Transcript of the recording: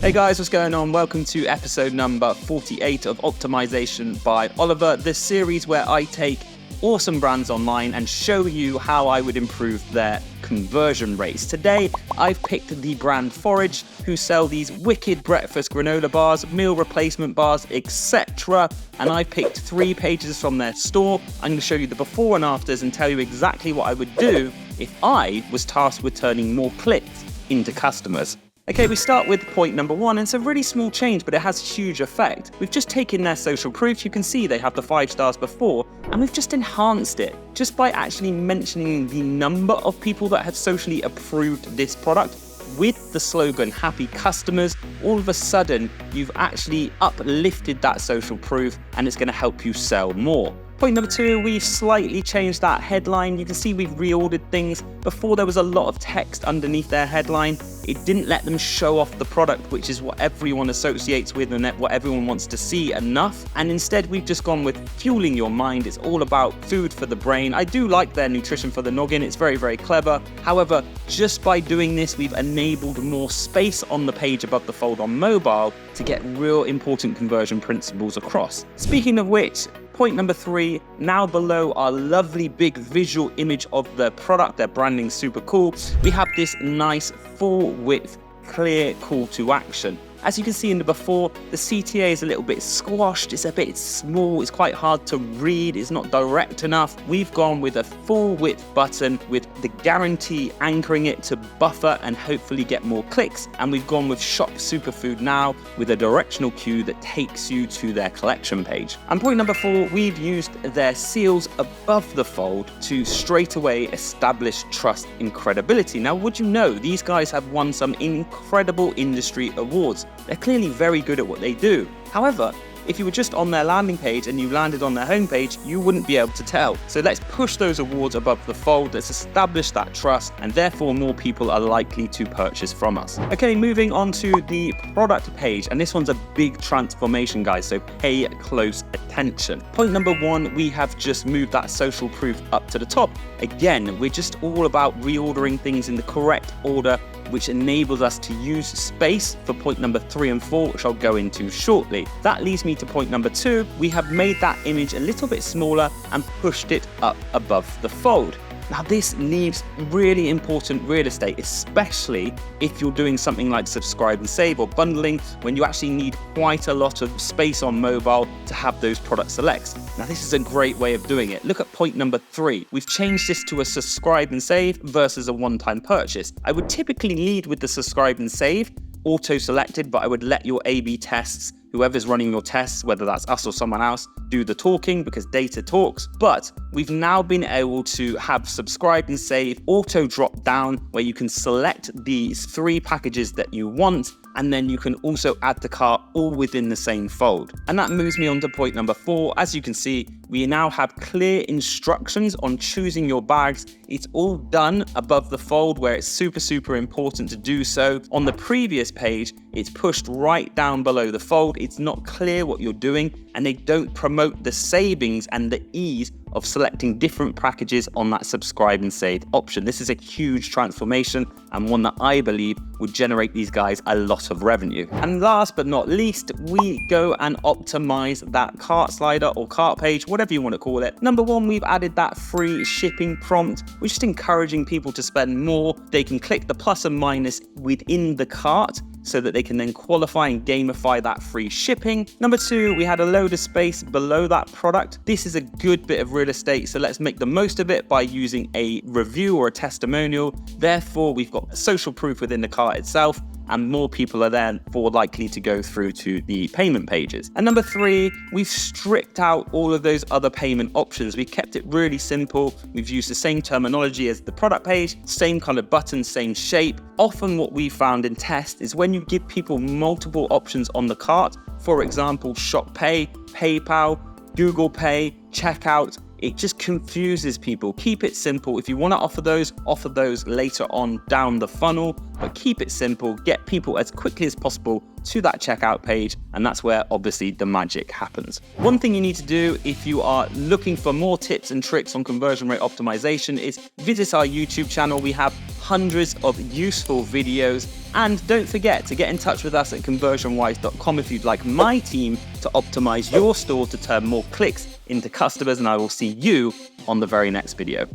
Hey guys, what's going on? Welcome to episode number 48 of Optimization by Oliver, the series where I take awesome brands online and show you how I would improve their conversion rates. Today, I've picked the brand Forij, who sell these wicked breakfast granola bars, meal replacement bars, etc. And I picked 3 pages from their store. I'm going to show you the before and afters and tell you exactly what I would do if I was tasked with turning more clicks into customers. Okay, we start with point number 1, and it's a really small change, but it has huge effect. We've just taken their social proof. You can see they have the 5 stars before, and we've just enhanced it just by actually mentioning the number of people that have socially approved this product. With the slogan, happy customers, all of a sudden, you've actually uplifted that social proof, and it's going to help you sell more. Point number 2, we've slightly changed that headline. You can see we've reordered things. Before there was a lot of text underneath their headline. It didn't let them show off the product, which is what everyone associates with and what everyone wants to see enough. And instead, we've just gone with fueling your mind. It's all about food for the brain. I do like their nutrition for the noggin. It's very, very clever. However, just by doing this, we've enabled more space on the page above the fold on mobile to get real important conversion principles across. Speaking of which, point number 3, now below our lovely big visual image of the product, their branding's super cool, we have this nice full width, clear call to action. As you can see in the before, the CTA is a little bit squashed, it's a bit small, it's quite hard to read, it's not direct enough. We've gone with a full width button with the guarantee anchoring it to buffer and hopefully get more clicks. And we've gone with Shop Superfood Now with a directional cue that takes you to their collection page. And point number 4, we've used their seals above the fold to straight away establish trust and credibility. Now, would you know, these guys have won some incredible industry awards. They're clearly very good at what they do. However, if you were just on their landing page and you landed on their homepage, you wouldn't be able to tell. So let's push those awards above the fold, let's establish that trust, and therefore more people are likely to purchase from us. Okay, moving on to the product page, and this one's a big transformation, guys, so pay close attention. Point number 1, we have just moved that social proof up to the top. Again, we're just all about reordering things in the correct order, which enables us to use space for point number 3 and 4, which I'll go into shortly. That leads me to point number 2. We have made that image a little bit smaller and pushed it up above the fold. Now, this leaves really important real estate, especially if you're doing something like subscribe and save or bundling, when you actually need quite a lot of space on mobile to have those product selects. Now, this is a great way of doing it. Look at point number 3. We've changed this to a subscribe and save versus a one-time purchase. I would typically lead with the subscribe and save, auto-selected, but I would let your A/B tests, whoever's running your tests, whether that's us or someone else, do the talking because data talks. But we've now been able to have subscribe and save auto drop down where you can select these 3 packages that you want, and then you can also add to cart all within the same fold. And that moves me on to point number 4. As you can see, we now have clear instructions on choosing your bags. It's all done above the fold where it's super, super important to do so. On the previous page, it's pushed right down below the fold. It's not clear what you're doing, and they don't promote the savings and the ease of selecting different packages on that subscribe and save option. This is a huge transformation and one that I believe would generate these guys a lot of revenue. And last but not least, we go and optimize that cart slider or cart page, whatever you want to call it. Number 1, we've added that free shipping prompt. We're just encouraging people to spend more. They can click the plus and minus within the cart so that they can then qualify and gamify that free shipping. Number 2, we had a load of space below that product. This is a good bit of real estate, so let's make the most of it by using a review or a testimonial. Therefore, we've got social proof within the cart itself, and more people are therefore likely to go through to the payment pages. And number 3, we've stripped out all of those other payment options. We've kept it really simple. We've used the same terminology as the product page, same kind of button, same shape. Often what we found in test is when you give people multiple options on the cart, for example, Shop Pay, PayPal, Google Pay, checkout, it just confuses people. Keep it simple. If you want to offer those later on down the funnel, but keep it simple, get people as quickly as possible to that checkout page, and that's where obviously the magic happens. One thing you need to do if you are looking for more tips and tricks on conversion rate optimization is visit our YouTube channel. We have hundreds of useful videos And don't forget to get in touch with us at ConversionWise.com if you'd like my team to optimize your store to turn more clicks into customers, and I will see you on the very next video.